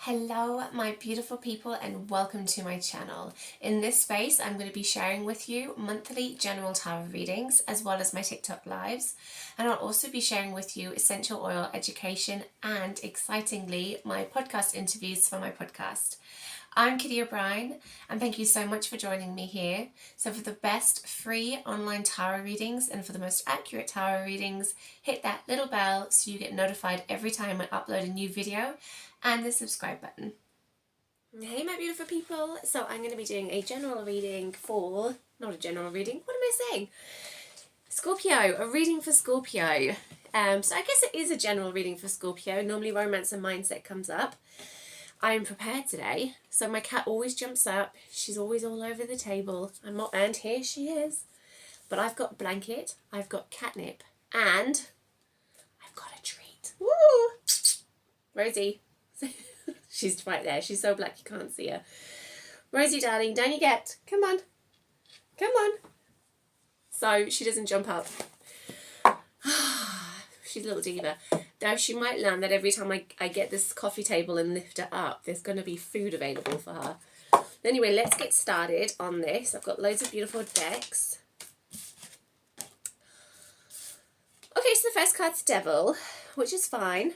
Hello my beautiful people and welcome to my channel. In this space I'm going to be sharing with you monthly general tarot readings as well as my TikTok lives, and I'll also be sharing with you essential oil education and, excitingly, my podcast interviews for my podcast. I'm Kitty O'Brien and thank you so much for joining me here. So for the best free online tarot readings and for the most accurate tarot readings, hit that little bell so you get notified every time I upload a new video, and the subscribe button. Hey my beautiful people, so I'm going to be doing a general reading for, not a general reading, what am I saying? Scorpio, a reading for Scorpio. So I guess it is a general reading for Scorpio. Normally romance and mindset comes up. I am prepared today. So my cat always jumps up. She's always all over the table. And here she is. But I've got blanket, I've got catnip, and I've got a treat. Woo! Rosie. She's right there. She's so black you can't see her. Rosie, darling, down you get. Come on. Come on. So she doesn't jump up. She's a little diva. Though she might learn that every time I get this coffee table and lift her up, there's going to be food available for her. Anyway, let's get started on this. I've got loads of beautiful decks. Okay, so the first card's Devil, which is fine.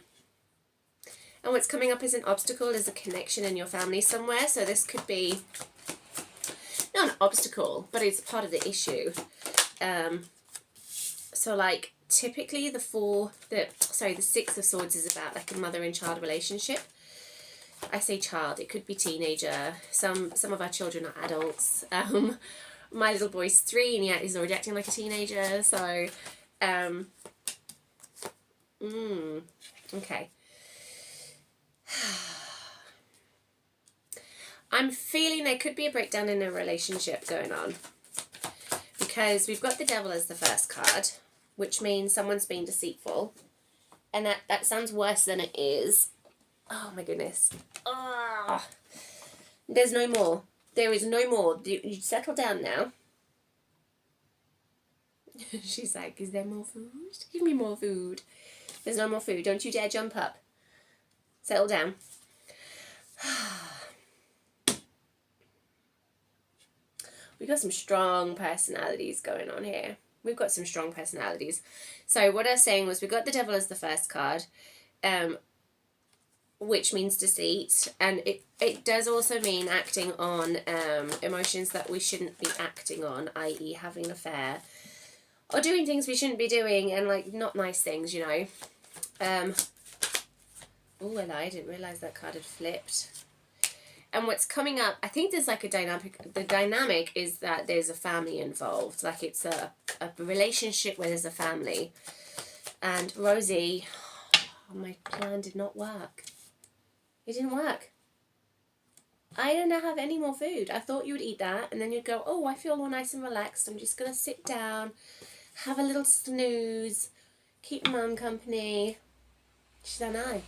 And what's coming up as an obstacle is a connection in your family somewhere. So this could be not an obstacle, but it's part of the issue. So like typically the Six of Swords is about like a mother and child relationship. I say child, it could be teenager. Some of our children are adults. My little boy's 3 and yet he's already acting like a teenager. So, okay. I'm feeling there could be a breakdown in a relationship going on because we've got the Devil as the first card, which means someone's being deceitful, and that sounds worse than it is. Oh my goodness. There's no more. There is no more. You settle down now. She's like, is there more food? Give me more food. There's no more food. Don't you dare jump up. Settle down. We've got some strong personalities going on here. We've got some strong personalities. So what I was saying was we got the Devil as the first card, which means deceit. And it does also mean acting on emotions that we shouldn't be acting on, i.e. having an affair. Or doing things we shouldn't be doing and like not nice things, you know. Oh, I lied. I didn't realise that card had flipped. And what's coming up, I think there's like a dynamic. The dynamic is that there's a family involved. Like it's a relationship where there's a family. And Rosie, my plan did not work. It didn't work. I don't have any more food. I thought you would eat that and then you'd go, oh, I feel all nice and relaxed. I'm just going to sit down, have a little snooze, keep mum company. She said, no.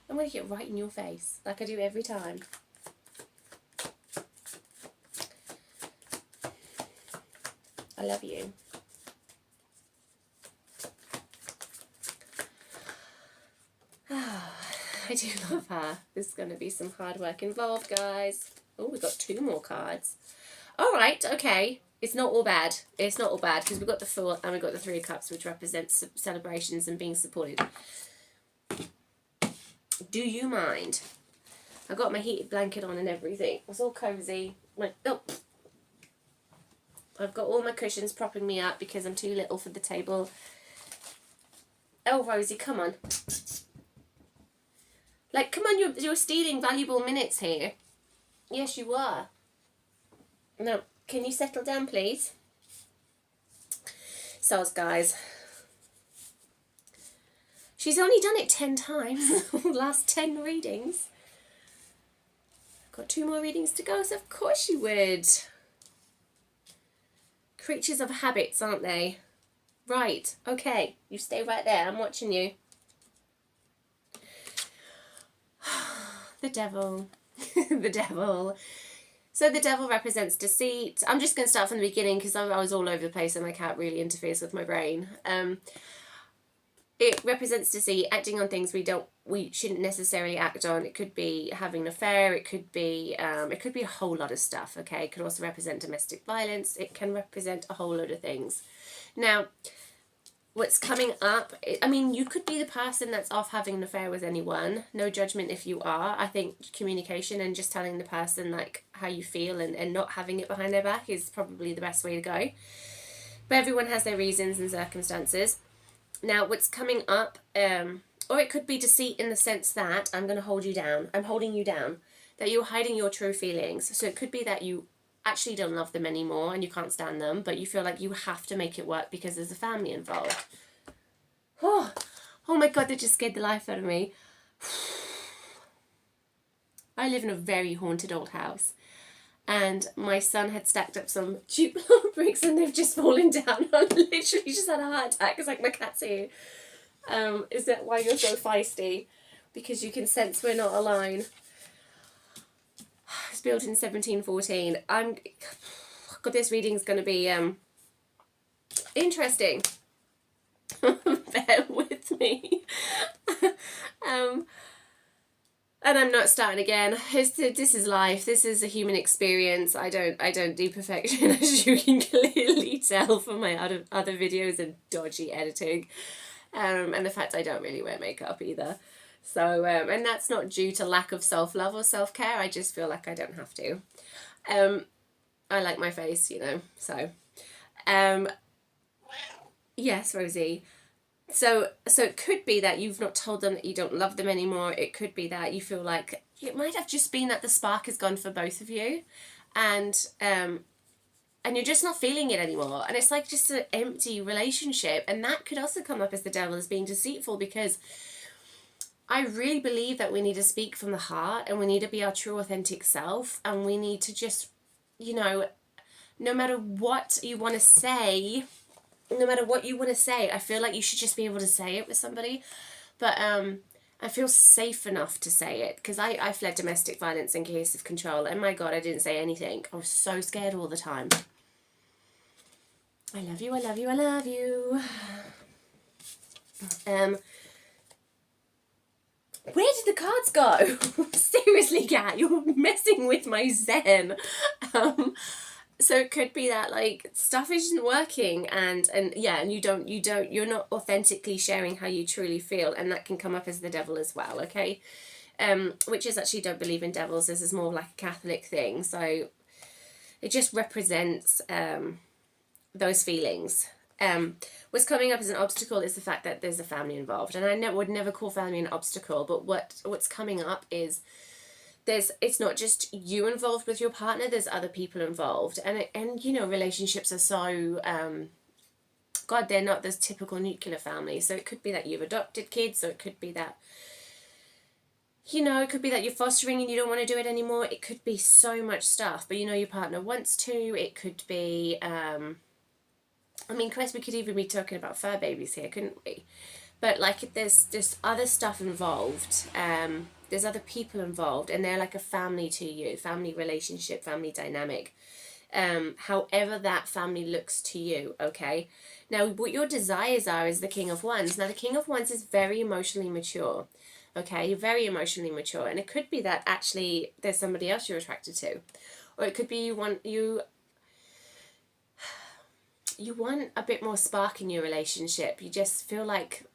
I'm going to get right in your face, like I do every time. I love you. I do love her. There's going to be some hard work involved, guys. Oh, we've got 2 more cards. All right, okay. It's not all bad. It's not all bad because we've got the Fool and we've got the 3 of Cups, which represents celebrations and being supported. Do you mind? I've got my heated blanket on and everything. It's all cozy. I've got all my cushions propping me up because I'm too little for the table. Oh, Rosie, come on. Like, come on, you're stealing valuable minutes here. Yes, you are. Now, can you settle down, please? Soz, guys. She's only done it 10 times. Last 10 readings. Got 2 more readings to go, so of course you would. Creatures of habits, aren't they? Right, okay. You stay right there. I'm watching you. The Devil. The Devil. So the Devil represents deceit. I'm just going to start from the beginning because I was all over the place and my cat really interferes with my brain. it represents deceit, acting on things we shouldn't necessarily act on. It could be having an affair. It could be a whole lot of stuff. Okay, it could also represent domestic violence. It can represent a whole load of things. Now, what's coming up, I mean, you could be the person that's off having an affair with anyone. No judgment if you are. I think communication and just telling the person like how you feel and not having it behind their back is probably the best way to go. But everyone has their reasons and circumstances. Now, what's coming up, or it could be deceit in the sense that I'm going to hold you down. I'm holding you down. That you're hiding your true feelings. So it could be that you actually don't love them anymore and you can't stand them, but you feel like you have to make it work because there's a family involved. Oh my God, that just scared the life out of me. I live in a very haunted old house. And my son had stacked up some cheap bricks and they've just fallen down. I literally just had a heart attack. It's like my cat's here. Is that why you're so feisty? Because you can sense we're not alone. It's built in 1714. God, this reading's going to be interesting. Bear with me. And I'm not starting again. This is life. This is a human experience. I don't do perfection, as you can clearly tell from my other videos and dodgy editing, and the fact I don't really wear makeup either. So and that's not due to lack of self-love or self-care. I just feel like I don't have to. I like my face, you know. So, yes, Rosie. So it could be that you've not told them that you don't love them anymore. It could be that you feel like it might have just been that the spark is gone for both of you, and you're just not feeling it anymore. And it's like just an empty relationship. And that could also come up as the devil as being deceitful, because I really believe that we need to speak from the heart and we need to be our true authentic self, and we need to just, you know, no matter what you want to say, I feel like you should just be able to say it with somebody. But I feel safe enough to say it, because I fled domestic violence and coercive control, and my God, I didn't say anything. I was so scared all the time. I love you, I love you, I love you. Where did the cards go? Seriously, Kat, you're messing with my zen. So it could be that like stuff isn't working, and you're not authentically sharing how you truly feel, and that can come up as the devil as well. Okay, which is actually, don't believe in devils. This is more like a Catholic thing, so it just represents those feelings. What's coming up as an obstacle is the fact that there's a family involved, and I would never call family an obstacle, but what's coming up is it's not just you involved with your partner, there's other people involved, and you know, relationships are so God, they're not this typical nuclear family. So it could be that you've adopted kids, or it could be that, you know, it could be that you're fostering and you don't want to do it anymore. It could be so much stuff, but you know, your partner wants to. It could be I mean, Chris, we could even be talking about fur babies here, couldn't we? But like, there's other stuff involved. There's other people involved, and they're like a family to you, family relationship, family dynamic. However that family looks to you, okay? Now, what your desires are is the King of Wands. Now, the King of Wands is very emotionally mature, okay? You're very emotionally mature, and it could be that actually there's somebody else you're attracted to, or it could be you want a bit more spark in your relationship. You just feel like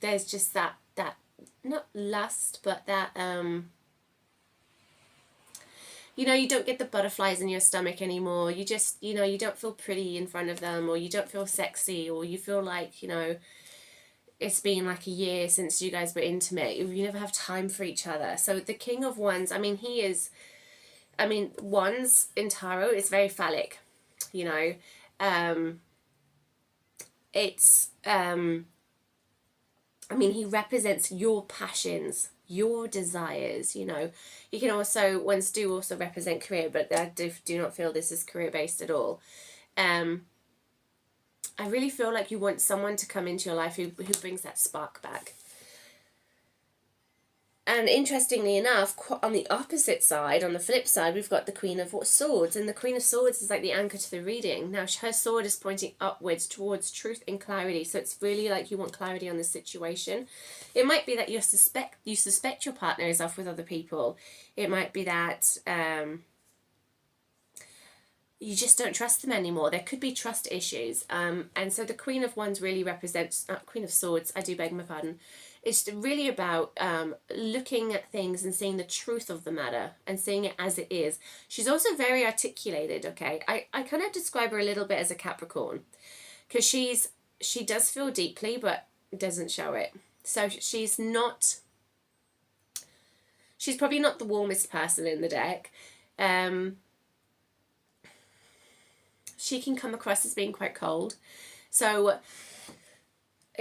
there's just that not lust, but that you know, you don't get the butterflies in your stomach anymore. You just, you know, you don't feel pretty in front of them, or you don't feel sexy, or you feel like, you know, it's been like a year since you guys were intimate. You never have time for each other. So the King of Wands, I mean, Wands in tarot is very phallic, you know. He represents your passions, your desires, you know. You can also, Wands do also represent career, but I do not feel this is career based at all. I really feel like you want someone to come into your life who brings that spark back. And interestingly enough, on the opposite side, on the flip side, we've got the Queen of Swords. And the Queen of Swords is like the anchor to the reading. Now, her sword is pointing upwards towards truth and clarity. So it's really like you want clarity on this situation. It might be that you suspect your partner is off with other people. It might be that you just don't trust them anymore. There could be trust issues. And so the Queen of Wands really represents, Queen of Swords, I do beg my pardon. It's really about looking at things and seeing the truth of the matter and seeing it as it is. She's also very articulated, okay? I kind of describe her a little bit as a Capricorn because she does feel deeply but doesn't show it. So she's probably not the warmest person in the deck. She can come across as being quite cold. So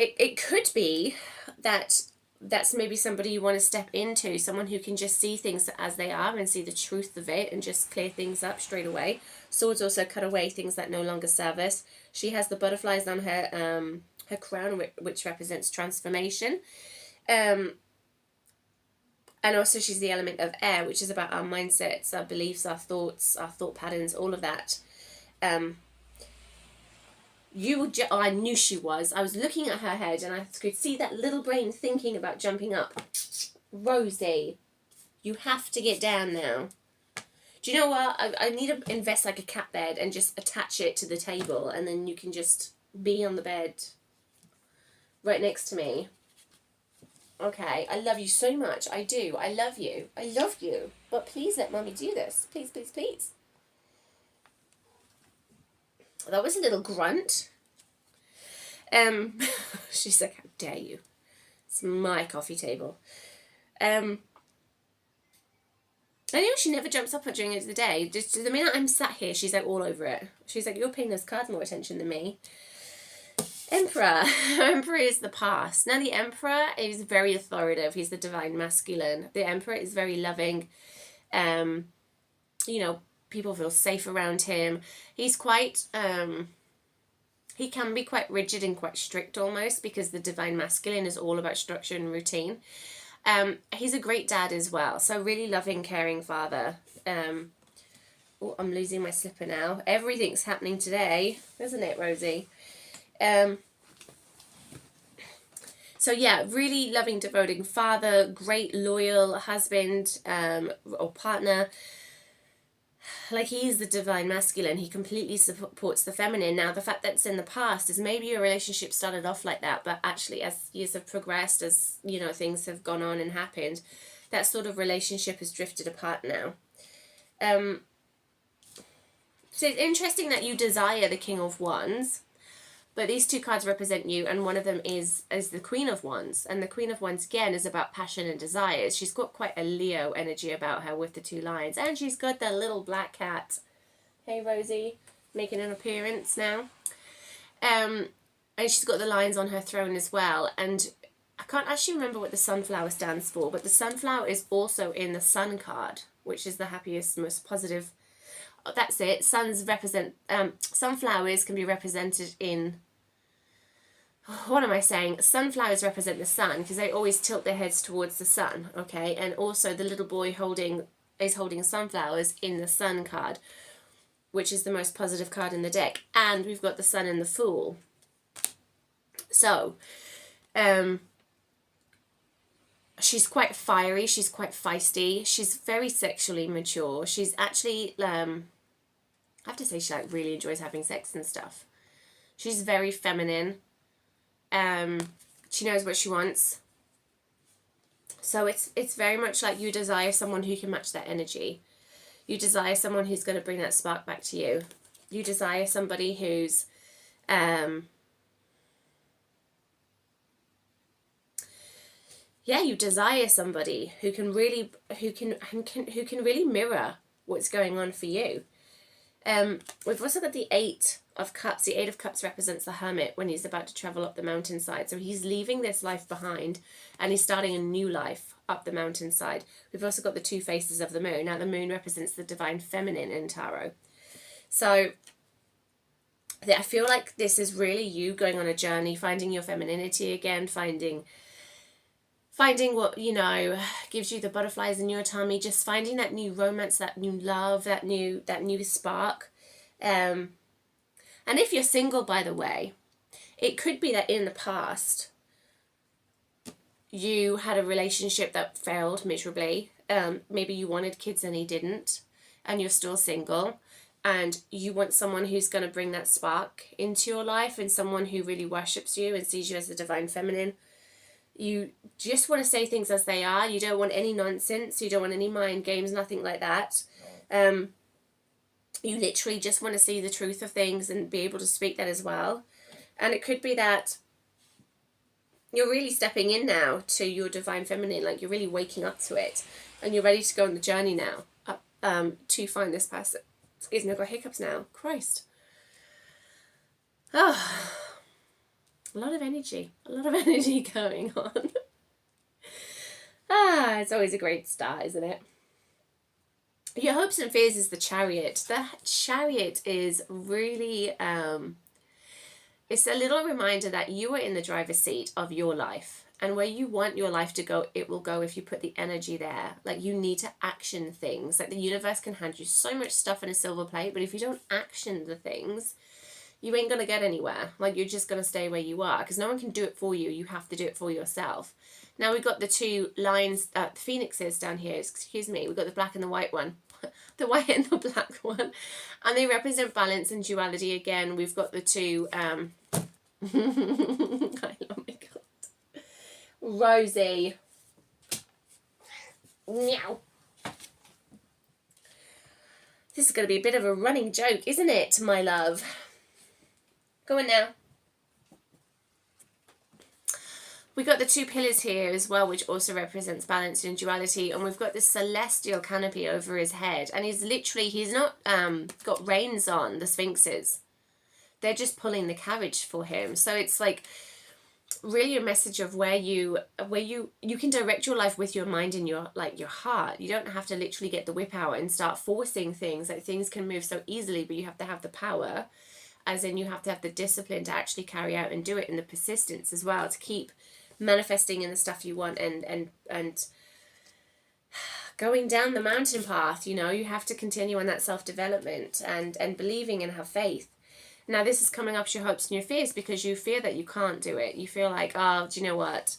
it could be that that's maybe somebody you want to step into, someone who can just see things as they are and see the truth of it and just clear things up straight away. Swords also cut away things that no longer serve us. She has the butterflies on her her crown, which represents transformation. And also she's the element of air, which is about our mindsets, our beliefs, our thoughts, our thought patterns, all of that. I knew she was. I was looking at her head and I could see that little brain thinking about jumping up. Rosie, you have to get down now. Do you know what? I need to invest like a cat bed and just attach it to the table and then you can just be on the bed right next to me. Okay, I love you so much. I do. I love you. I love you. But please let Mummy do this. Please, please, please. That was a little grunt. She's like, how dare you? It's my coffee table. I know she never jumps up during the day. Just the minute I'm sat here, she's like all over it. She's like, you're paying those cards more attention than me. Emperor. Emperor is the past. Now the Emperor is very authoritative. He's the divine masculine. The Emperor is very loving. People feel safe around him. He's quite, he can be quite rigid and quite strict almost because the divine masculine is all about structure and routine. He's a great dad as well. So really loving, caring father. Oh, I'm losing my slipper now. Everything's happening today, isn't it, Rosie? So yeah, really loving, devoting father, great loyal husband or partner. Like he's the divine masculine. He completely supports the feminine. Now the fact that it's in the past is maybe your relationship started off like that, but actually as years have progressed, as things have gone on and happened, that sort of relationship has drifted apart now. So it's interesting that you desire the King of Wands, but these two cards represent you, and one of them is the Queen of Wands. And the Queen of Wands, again, is about passion and desires. She's got quite a Leo energy about her with the two lions. And she's got that little black cat. Hey, Rosie, making an appearance now. And she's got the lions on her throne as well. And I can't actually remember what the sunflower stands for, but the sunflower is also in the sun card, which is the happiest, most positive. That's it. Sunflowers can be represented in, what am I saying? Sunflowers represent the sun because they always tilt their heads towards the sun, okay? And also the little boy is holding sunflowers in the sun card, which is the most positive card in the deck. And we've got the sun and the fool. So, she's quite fiery, she's quite feisty, she's very sexually mature. She's actually, I have to say, she really enjoys having sex and stuff. She's very feminine. She knows what she wants. So it's very much like you desire someone who can match that energy. You desire someone who's going to bring that spark back to you. You desire somebody who's you desire somebody who can really mirror what's going on for you. We've also got the Eight of Cups. The Eight of Cups represents the hermit when he's about to travel up the mountainside. So he's leaving this life behind and he's starting a new life up the mountainside. We've also got the two faces of the moon. Now the moon represents the divine feminine in tarot. So I feel like this is really you going on a journey, finding your femininity again, finding finding what, you know, gives you the butterflies in your tummy, just finding that new romance, that new love, that new spark. And if you're single, by the way, it could be that in the past you had a relationship that failed miserably. Maybe you wanted kids and he didn't, and you're still single, and you want someone who's going to bring that spark into your life, and someone who really worships you and sees you as the divine feminine. You just want to say things as they are. You don't want any nonsense. You don't want any mind games, nothing like that. You literally just want to see the truth of things and be able to speak that as well. And it could be that you're really stepping in now to your divine feminine, like you're really waking up to it, and you're ready to go on the journey now to find this person. Excuse me, I've got hiccups now. Christ. Oh, a lot of energy going on. It's always a great start, isn't it? Your hopes and fears is the Chariot. The Chariot is really, it's a little reminder that you are in the driver's seat of your life. And where you want your life to go, it will go if you put the energy there. Like, you need to action things. Like, the universe can hand you so much stuff in a silver plate, but if you don't action the things, you ain't going to get anywhere. Like, you're just going to stay where you are, because no one can do it for you. You have to do it for yourself. Now, we've got the two lines, phoenixes down here, excuse me. We've got the black and the white one. The white and the black one. And they represent balance and duality again. We've got the two, oh my God. Rosie. Meow. This is going to be a bit of a running joke, isn't it, my love? Go on now. We got the two pillars here as well, which also represents balance and duality. And we've got this celestial canopy over his head. And he's not got reins on, the sphinxes. They're just pulling the carriage for him. So it's like really a message of where you can direct your life with your mind and your heart. You don't have to literally get the whip out and start forcing things. Like, things can move so easily, but you have to have the power, as in you have to have the discipline to actually carry out and do it, and the persistence as well to keep manifesting in the stuff you want and going down the mountain path. You know, you have to continue on that self-development and believing and have faith. Now, this is coming up your hopes and your fears because you fear that you can't do it. You feel like, oh, do you know what?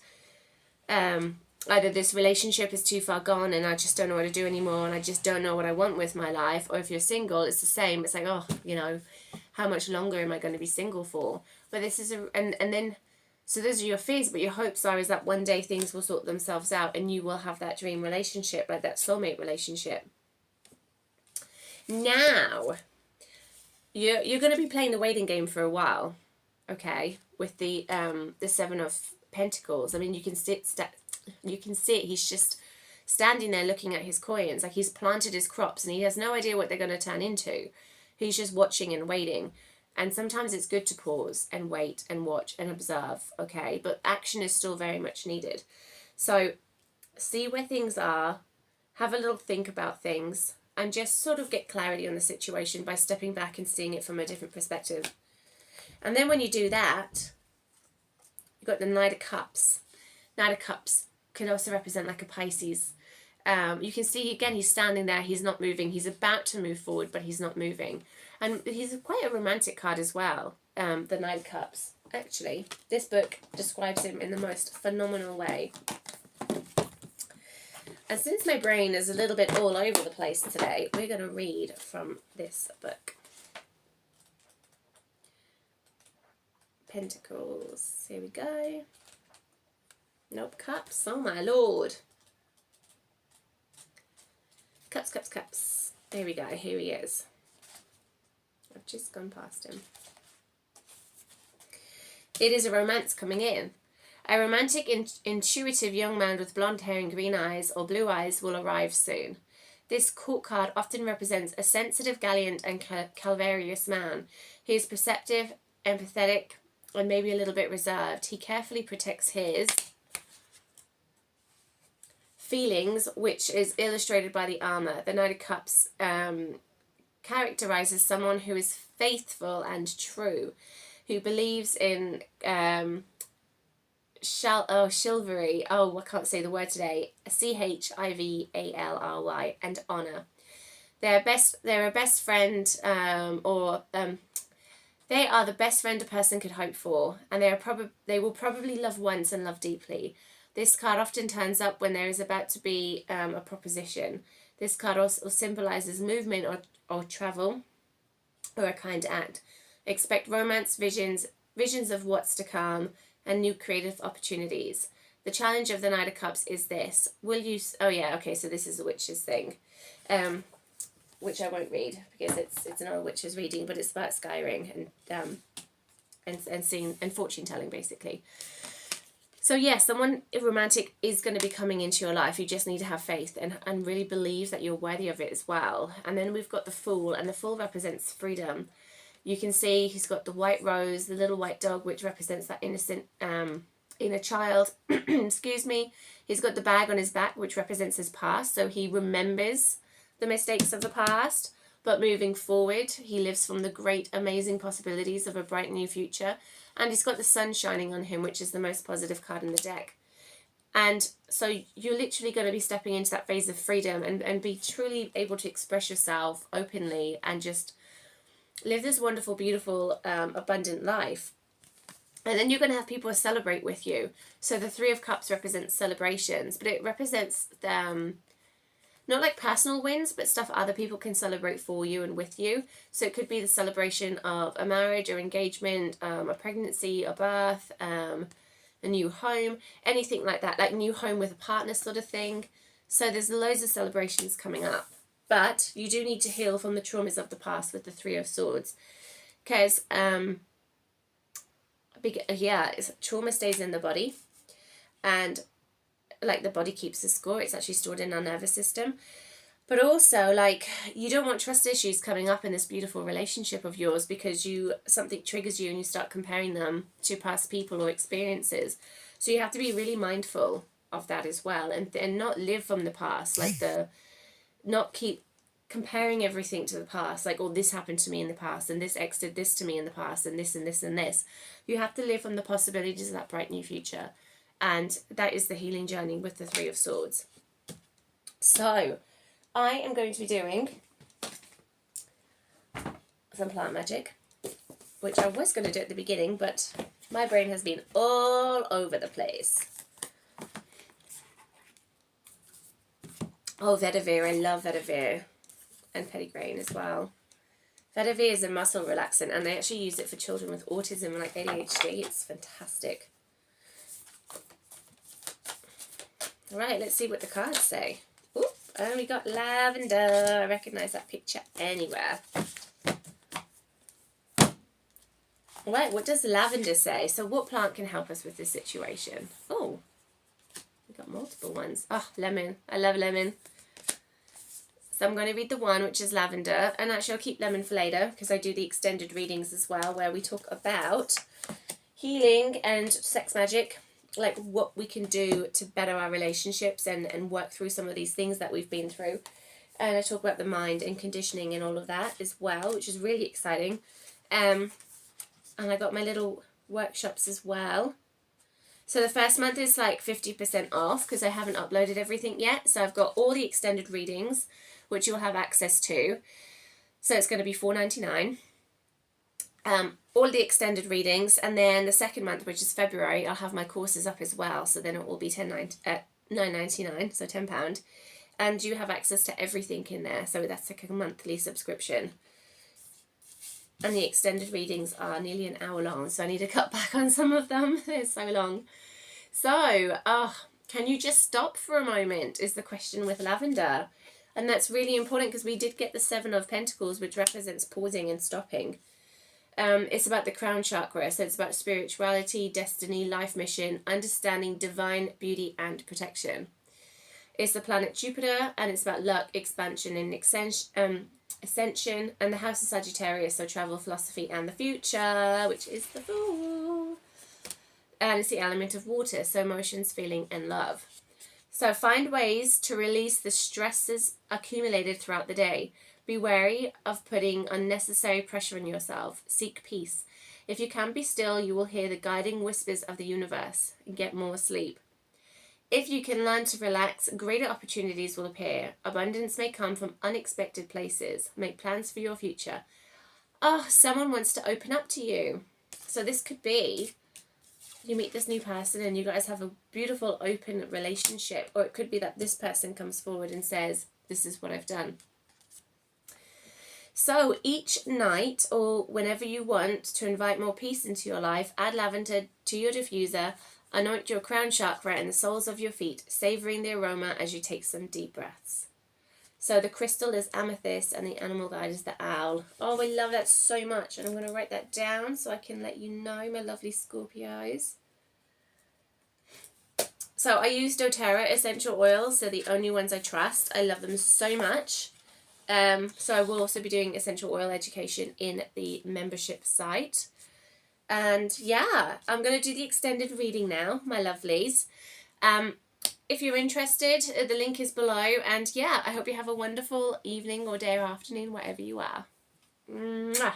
Either this relationship is too far gone and I just don't know what to do anymore, and I just don't know what I want with my life. Or if you're single, it's the same. It's like, oh, you know, how much longer am I going to be single for? But this is and then, so those are your fears, but your hopes is that one day things will sort themselves out and you will have that dream relationship, like that soulmate relationship. Now, you're going to be playing the waiting game for a while, okay? With the Seven of Pentacles. I mean, you can see it. He's just standing there looking at his coins, like he's planted his crops and he has no idea what they're going to turn into. He's just watching and waiting. And sometimes it's good to pause and wait and watch and observe, okay? But action is still very much needed. So see where things are, have a little think about things, and just sort of get clarity on the situation by stepping back and seeing it from a different perspective. And then when you do that, you've got the Knight of Cups. Knight of Cups can also represent like a Pisces. You can see, again, he's standing there. He's not moving. He's about to move forward, but he's not moving. And he's quite a romantic card as well, the Knight of Cups. Actually, this book describes him in the most phenomenal way. And since my brain is a little bit all over the place today, we're going to read from this book. Pentacles. Here we go. Nope, Cups. Oh my lord. Cups, Cups, Cups. There we go. Here he is. I've just gone past him. It is a romance coming in. A romantic, intuitive young man with blonde hair and green eyes or blue eyes will arrive soon. This court card often represents a sensitive, gallant, and calvacious man. He is perceptive, empathetic, and maybe a little bit reserved. He carefully protects his feelings, which is illustrated by the armor. The Knight of Cups characterizes someone who is faithful and true, who believes in chivalry. Oh, I can't say the word today. Chivalry and honor. They're a best friend, they are the best friend a person could hope for, and they will probably love once and love deeply. This card often turns up when there is about to be a proposition. This card also symbolizes movement or travel or a kind act. Expect romance, visions of what's to come, and new creative opportunities. The challenge of the Knight of Cups is this. Will you... Oh, yeah, okay, so this is the witch's thing. Which I won't read because it's an old witch's reading, but it's about scrying and seeing and fortune telling, basically. So yeah, someone romantic is going to be coming into your life. You just need to have faith and really believe that you're worthy of it as well. And then we've got the Fool, and the Fool represents freedom. You can see he's got the white rose, the little white dog, which represents that innocent inner child. Excuse me. He's got the bag on his back, which represents his past. So he remembers the mistakes of the past, but moving forward, he lives from the great, amazing possibilities of a bright new future. And he's got the sun shining on him, which is the most positive card in the deck. And so you're literally going to be stepping into that phase of freedom and be truly able to express yourself openly and just live this wonderful, beautiful, abundant life. And then you're going to have people to celebrate with you. So the Three of Cups represents celebrations, but it represents not like personal wins, but stuff other people can celebrate for you and with you. So it could be the celebration of a marriage or engagement, a pregnancy, a birth, a new home, anything like that, like new home with a partner sort of thing. So there's loads of celebrations coming up. But you do need to heal from the traumas of the past with the Three of Swords. Because, trauma stays in the body. And like the body keeps the score, it's actually stored in our nervous system. But also, like, you don't want trust issues coming up in this beautiful relationship of yours because something triggers you and you start comparing them to past people or experiences. So you have to be really mindful of that as well, and not live from the past, like not keep comparing everything to the past, like, oh, this happened to me in the past, and this ex did this to me in the past, and this and this and this. You have to live from the possibilities of that bright new future. And that is the healing journey with the Three of Swords. So, I am going to be doing some plant magic, which I was going to do at the beginning, but my brain has been all over the place. Oh, vetiver. I love vetiver. And petitgrain as well. Vetiver is a muscle relaxant, and they actually use it for children with autism and like ADHD. It's fantastic. Right, let's see what the cards say. Oop, and we got lavender. I recognise that picture anywhere. Right, what does lavender say? So what plant can help us with this situation? Oh, we got multiple ones. Oh, lemon. I love lemon. So I'm going to read the one, which is lavender. And actually, I'll keep lemon for later because I do the extended readings as well, where we talk about healing and sex magic, like what we can do to better our relationships and work through some of these things that we've been through. And I talk about the mind and conditioning and all of that as well, which is really exciting. And I got my little workshops as well. So the first month is like 50% off because I haven't uploaded everything yet. So I've got all the extended readings, which you'll have access to. So it's going to be $4.99. All the extended readings, and then the second month, which is February, I'll have my courses up as well, so then it will be $9.99, so £10, and you have access to everything in there, so that's like a monthly subscription. And the extended readings are nearly an hour long, so I need to cut back on some of them. They're so long. So, can you just stop for a moment, is the question with lavender. And that's really important because we did get the Seven of Pentacles, which represents pausing and stopping. It's about the crown chakra, so it's about spirituality, destiny, life mission, understanding divine beauty and protection. It's the planet Jupiter, and it's about luck, expansion, and ascension, and the house of Sagittarius, so travel, philosophy, and the future, which is the Fool. And it's the element of water, so emotions, feeling, and love. So find ways to release the stresses accumulated throughout the day. Be wary of putting unnecessary pressure on yourself. Seek peace. If you can be still, you will hear the guiding whispers of the universe and get more sleep. If you can learn to relax, greater opportunities will appear. Abundance may come from unexpected places. Make plans for your future. Oh, someone wants to open up to you. So this could be you meet this new person and you guys have a beautiful open relationship. Or it could be that this person comes forward and says, this is what I've done. So each night, or whenever you want to invite more peace into your life, add lavender to your diffuser, anoint your crown chakra and the soles of your feet, savoring the aroma as you take some deep breaths. So the crystal is amethyst and the animal guide is the owl. Oh, I love that so much. And I'm going to write that down so I can let you know, my lovely Scorpios. So I use doTERRA essential oils. They're the only ones I trust. I love them so much. So I will also be doing essential oil education in the membership site. And yeah, I'm going to do the extended reading now, my lovelies. If you're interested, the link is below. And yeah, I hope you have a wonderful evening or day or afternoon, wherever you are. Mwah.